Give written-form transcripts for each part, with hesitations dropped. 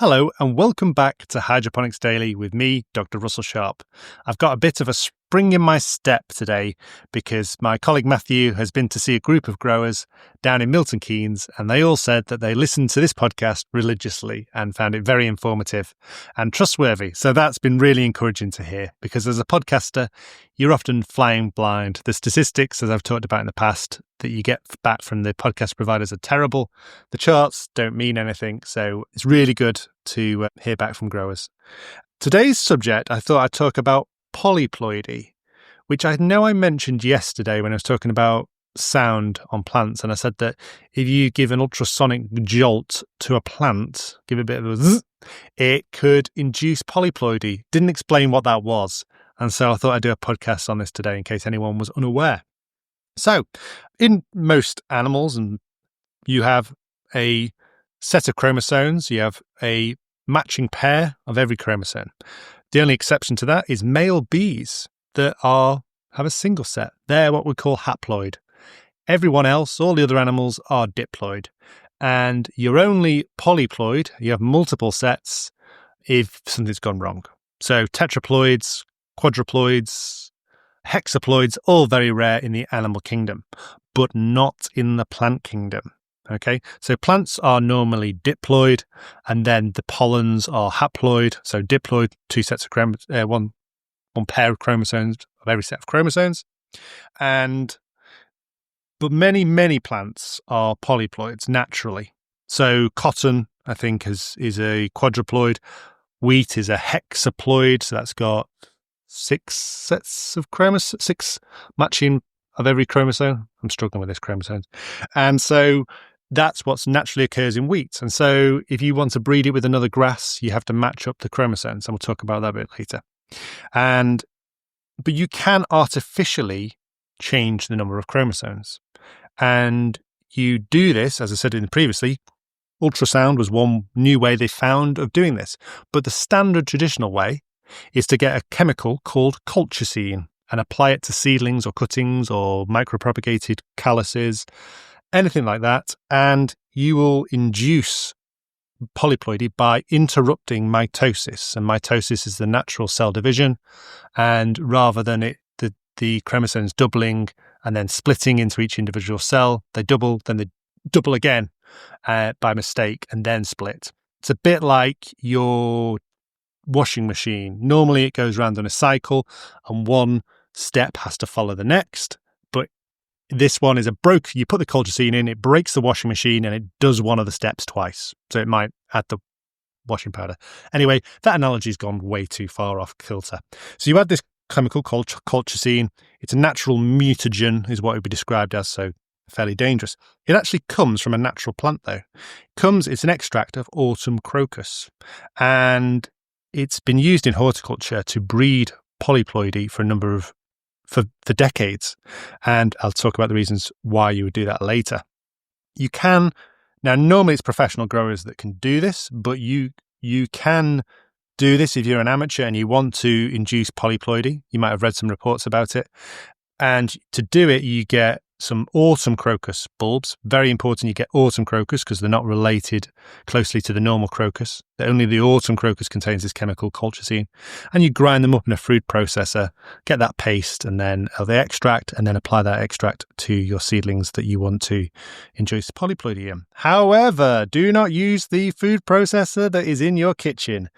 Hello and welcome back to Hydroponics Daily with me, Dr. Russell Sharp. I've got a bit of a spring in my step today because my colleague Matthew has been to see a group of growers down in Milton Keynes, and they all said that they listened to this podcast religiously and found it very informative and trustworthy. So that's been really encouraging to hear, because as a podcaster, you're often flying blind. The statistics, as I've talked about in the past, that you get back from the podcast providers are terrible. The charts don't mean anything. So it's really good to hear back from growers. Today's subject, I thought I'd talk about polyploidy, which I know I mentioned yesterday when I was talking about sound on plants. And I said that if you give an ultrasonic jolt to a plant, give it a bit of a zzz, it could induce polyploidy. Didn't explain what that was. And so I thought I'd do a podcast on this today in case anyone was unaware. So, in most animals, and you have a set of chromosomes, you have a matching pair of every chromosome. The only exception to that is male bees that have a single set. They're what we call haploid. Everyone else, all the other animals, are diploid. And you're only polyploid, you have multiple sets, if something's gone wrong. So tetraploids, quadruploids, hexaploids, all very rare in the animal kingdom, but not in the plant kingdom. Okay, so plants are normally diploid, and then the pollens are haploid. So diploid, two sets of one pair of chromosomes of every set of chromosomes, but many plants are polyploids naturally. So cotton, I think, is a quadruploid. Wheat is a hexaploid, so that's got 6 sets of chromosomes, 6 matching of every chromosome. I'm struggling with this chromosomes. And so that's what naturally occurs in wheat. And so if you want to breed it with another grass, you have to match up the chromosomes. And we'll talk about that a bit later. But you can artificially change the number of chromosomes. And you do this, as I said previously, ultrasound was one new way they found of doing this. But the standard traditional way is to get a chemical called colchicine and apply it to seedlings or cuttings or micropropagated calices, anything like that, and you will induce polyploidy by interrupting mitosis. And mitosis is the natural cell division, and rather than the chromosomes doubling and then splitting into each individual cell, they double, then they double again by mistake and then split. It's a bit like your washing machine. Normally it goes around on a cycle and one step has to follow the next, but this one is you put the colchicine in, it breaks the washing machine and it does one of the steps twice, so it might add the washing powder. Anyway, that analogy's gone way too far off kilter. So you add this chemical called colchicine. It's a natural mutagen is what it would be described as, so fairly dangerous. It actually comes from a natural plant though. It's an extract of autumn crocus, and it's been used in horticulture to breed polyploidy for decades. And I'll talk about the reasons why you would do that later. You can, now normally it's professional growers that can do this, but you can do this if you're an amateur and you want to induce polyploidy. You might have read some reports about it. And to do it, you get some autumn crocus bulbs. Very important you get autumn crocus because they're not related closely to the normal crocus. Only the autumn crocus contains this chemical colchicine. And you grind them up in a food processor, get that paste and then the extract, and then apply that extract to your seedlings that you want to induce polyploidy in. However, do not use the food processor that is in your kitchen,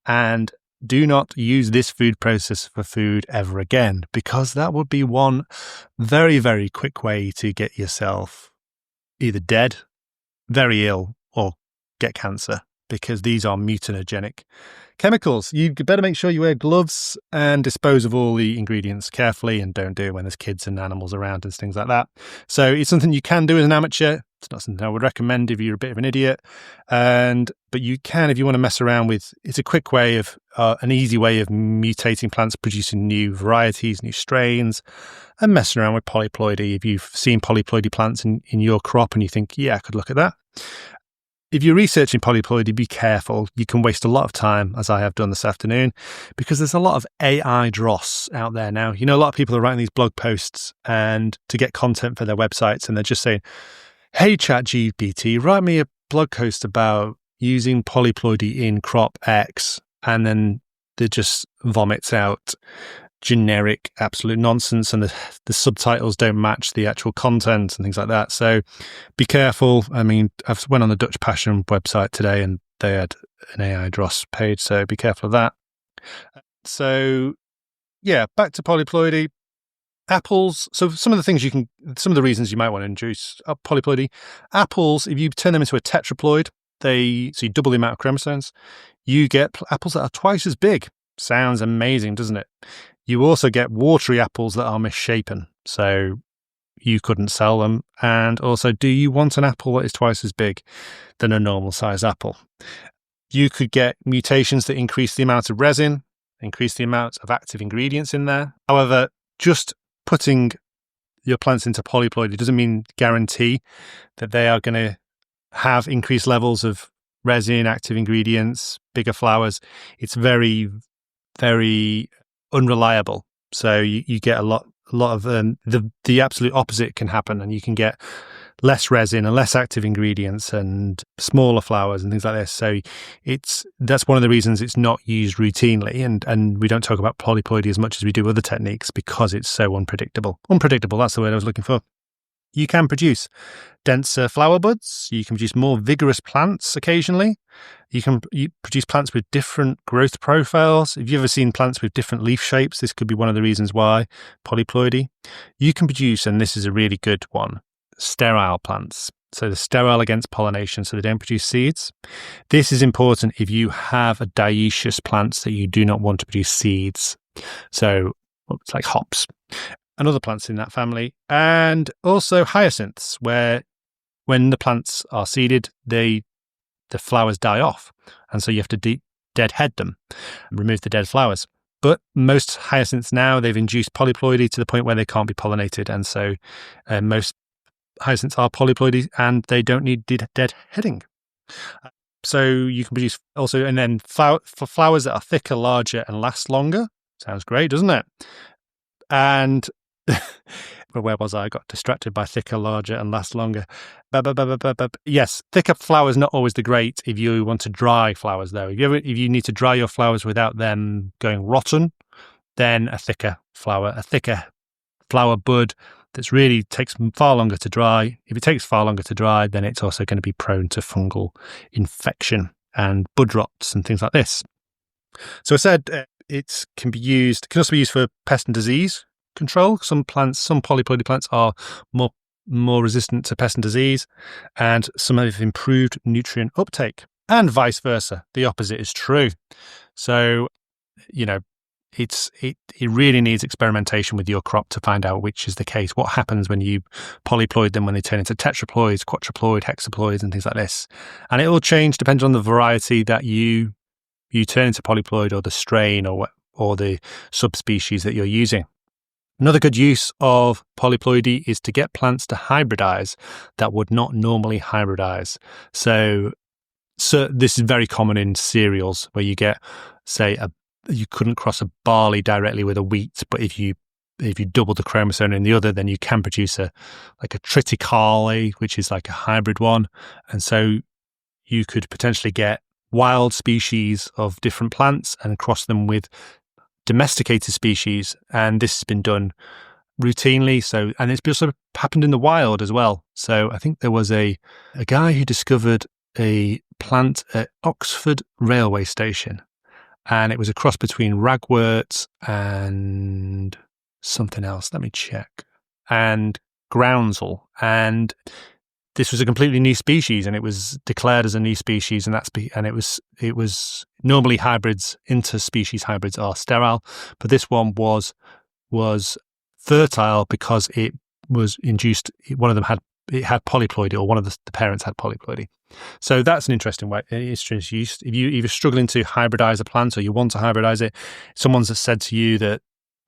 and do not use this food processor for food ever again, because that would be one very, very quick way to get yourself either dead, very ill, or get cancer, because these are mutagenic chemicals. You better make sure you wear gloves and dispose of all the ingredients carefully, and don't do it when there's kids and animals around and things like that. So it's something you can do as an amateur. It's not something I would recommend if you're a bit of an idiot. But you can, if you want to mess around with, it's a quick way of, an easy way of mutating plants, producing new varieties, new strains, and messing around with polyploidy. If you've seen polyploidy plants in your crop and you think, yeah, I could look at that. If you're researching polyploidy, be careful. You can waste a lot of time, as I have done this afternoon, because there's a lot of AI dross out there now. You know, a lot of people are writing these blog posts and to get content for their websites, and they're just saying, hey, ChatGPT, write me a blog post about using polyploidy in crop X, and then it just vomits out generic absolute nonsense, and the subtitles don't match the actual content and things like that. So be careful. I mean, I've went on the Dutch Passion website today and they had an AI dross page, so be careful of that. So yeah, back to polyploidy. Apples. So some of the reasons you might want to induce polyploidy. Apples, if you turn them into a tetraploid, so you double the amount of chromosomes, you get apples that are twice as big. Sounds amazing, doesn't it? You also get watery apples that are misshapen, so you couldn't sell them. And also, do you want an apple that is twice as big than a normal size apple? You could get mutations that increase the amount of resin, increase the amount of active ingredients in there. However, just putting your plants into polyploidy doesn't guarantee that they are going to have increased levels of resin, active ingredients, bigger flowers. It's very, very unreliable. So you get a lot of the absolute opposite can happen, and you can get less resin and less active ingredients and smaller flowers and things like this. So that's one of the reasons it's not used routinely, and we don't talk about polyploidy as much as we do other techniques, because it's so unpredictable. Unpredictable, that's the word I was looking for. You can produce denser flower buds. You can produce more vigorous plants occasionally. You produce plants with different growth profiles. Have you ever seen plants with different leaf shapes? This could be one of the reasons why polyploidy. You can produce, and this is a really good one, sterile plants. So they're sterile against pollination, so they don't produce seeds. This is important if you have a dioecious plants that you do not want to produce seeds. So it's like hops and other plants in that family. And also hyacinths, where when the plants are seeded, the flowers die off. And so you have to deadhead them, remove the dead flowers. But most hyacinths now, they've induced polyploidy to the point where they can't be pollinated. And so most hyacinths are polyploidy and they don't need deadheading. So you can produce also, and then for flowers that are thicker, larger, and last longer. Sounds great, doesn't it? And well, where was I? I got distracted by thicker, larger, and last longer. Yes, thicker flowers not always the great if you want to dry flowers, though. If you need to dry your flowers without them going rotten, then a thicker flower bud that really takes far longer to dry. If it takes far longer to dry, then it's also going to be prone to fungal infection and bud rots and things like this. So I said it can also be used for pest and disease control. Some polyploidy plants are more resistant to pest and disease, and some have improved nutrient uptake, and vice versa. The opposite is true. So, it really needs experimentation with your crop to find out which is the case. What happens when you polyploid them, when they turn into tetraploids, quadruploid, hexaploids, and things like this. And it will change depending on the variety that you turn into polyploid, or the strain, or the subspecies that you're using. Another good use of polyploidy is to get plants to hybridize that would not normally hybridize. So this is very common in cereals, where you get, say, you couldn't cross a barley directly with a wheat, but if you double the chromosome in the other, then you can produce a triticale, which is like a hybrid one. And so you could potentially get wild species of different plants and cross them with domesticated species, and this has been done routinely. So, and it's also happened in the wild as well. So I think there was a guy who discovered a plant at Oxford railway station, and it was a cross between ragwort and something else. Let me check. And groundsel, and this was a completely new species, and it was declared as a new species, and it was normally hybrids, interspecies hybrids are sterile, but this one was fertile because it was induced. One of them had polyploidy, or one of the parents had polyploidy. So that's an interesting way. It's used if you're struggling to hybridize a plant, or you want to hybridize it. Someone's said to you that,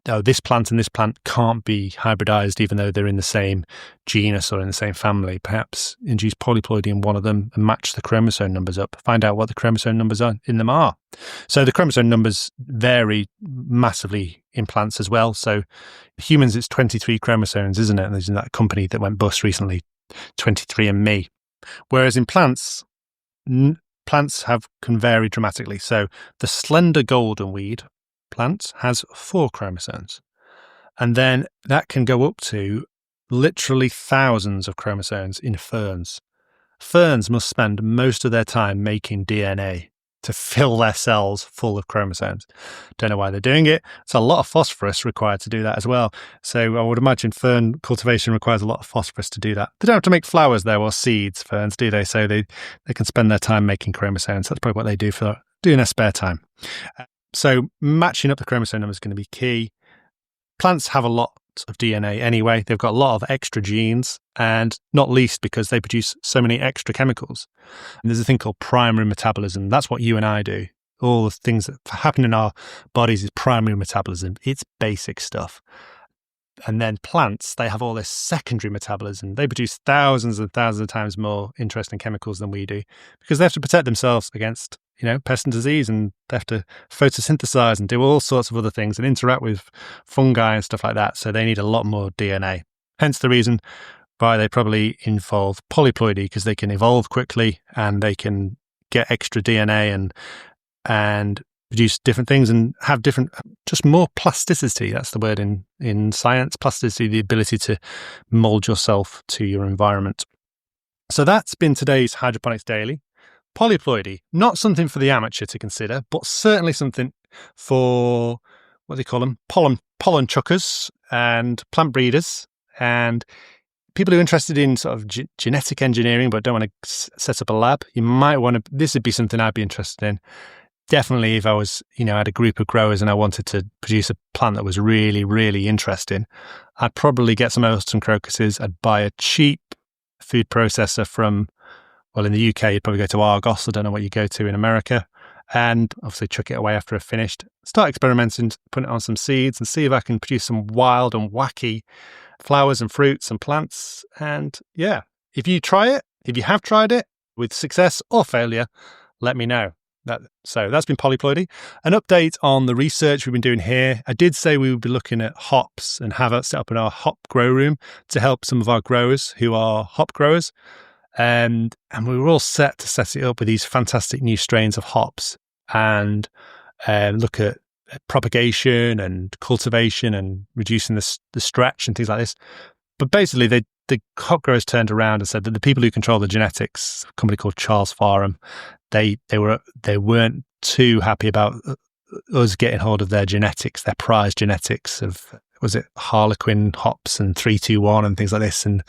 oh, this plant and this plant can't be hybridized even though they're in the same genus or in the same family. Perhaps induce polyploidy in one of them and match the chromosome numbers up. Find out what the chromosome numbers in them are. So the chromosome numbers vary massively in plants as well. So humans, it's 23 chromosomes, isn't it? And there's that company that went bust recently, 23andMe. Whereas in plants plants can vary dramatically. So the slender golden weed plant has 4 chromosomes. And then that can go up to literally thousands of chromosomes in ferns. Ferns must spend most of their time making DNA to fill their cells full of chromosomes. Don't know why they're doing it. It's a lot of phosphorus required to do that as well. So I would imagine fern cultivation requires a lot of phosphorus to do that. They don't have to make flowers though, or seeds, ferns, do they? So they can spend their time making chromosomes. That's probably what they do in their spare time. So matching up the chromosome number is going to be key. Plants have a lot of DNA anyway. They've got a lot of extra genes, and not least because they produce so many extra chemicals. And there's a thing called primary metabolism. That's what you and I do. All the things that happen in our bodies is primary metabolism. It's basic stuff. And then plants, they have all this secondary metabolism. They produce thousands and thousands of times more interesting chemicals than we do because they have to protect themselves against, pest and disease, and they have to photosynthesize and do all sorts of other things and interact with fungi and stuff like that. So they need a lot more DNA. Hence the reason why they probably involve polyploidy, because they can evolve quickly and they can get extra DNA and produce different things and have just more plasticity. That's the word in science, plasticity, the ability to mold yourself to your environment. So that's been today's Hydroponics Daily. Polyploidy, not something for the amateur to consider, but certainly something for, what do they call them, pollen chuckers and plant breeders and people who are interested in sort of genetic engineering but don't want to set up a lab. You might want to, this would be something I'd be interested in. Definitely if I was, had a group of growers and I wanted to produce a plant that was really, really interesting, I'd probably get some autumn crocuses. I'd buy a cheap food processor from, well, in the UK, you'd probably go to Argos. I don't know what you go to in America. And obviously chuck it away after I've finished. Start experimenting, put it on some seeds and see if I can produce some wild and wacky flowers and fruits and plants. And yeah, if you have tried it with success or failure, let me know. So that's been Polyploidy. An update on the research we've been doing here. I did say we would be looking at hops and have it set up in our hop grow room to help some of our growers who are hop growers. And we were all set to set it up with these fantastic new strains of hops and look at propagation and cultivation and reducing the stretch and things like this. But basically, the hop growers turned around and said that the people who control the genetics, a company called Charles Farham, they weren't too happy about us getting hold of their genetics, their prize genetics of, was it Harlequin hops and 321 and things like this. And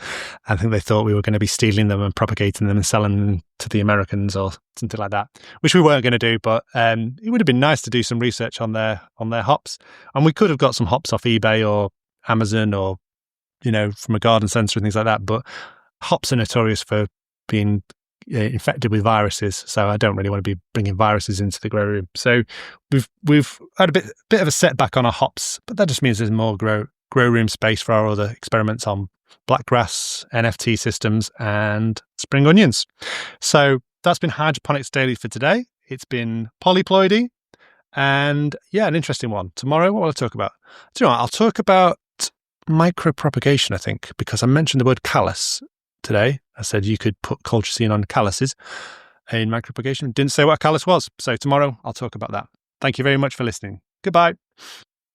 I think they thought we were going to be stealing them and propagating them and selling them to the Americans or something like that, which we weren't going to do. But it would have been nice to do some research on their hops. And we could have got some hops off eBay or Amazon or, from a garden centre and things like that. But hops are notorious for being infected with viruses, so I don't really want to be bringing viruses into the grow room. So we've had a bit of a setback on our hops, but that just means there's more grow room space for our other experiments on blackgrass, NFT systems, and spring onions. So that's been Hydroponics Daily for today. It's been Polyploidy, and yeah, an interesting one. Tomorrow, what will I talk about? Do you know what? I'll talk about micropropagation, I think, because I mentioned the word callus today. I said you could put colchicine on calluses in micropropagation. Didn't say what a callus was. So tomorrow I'll talk about that. Thank you very much for listening. Goodbye.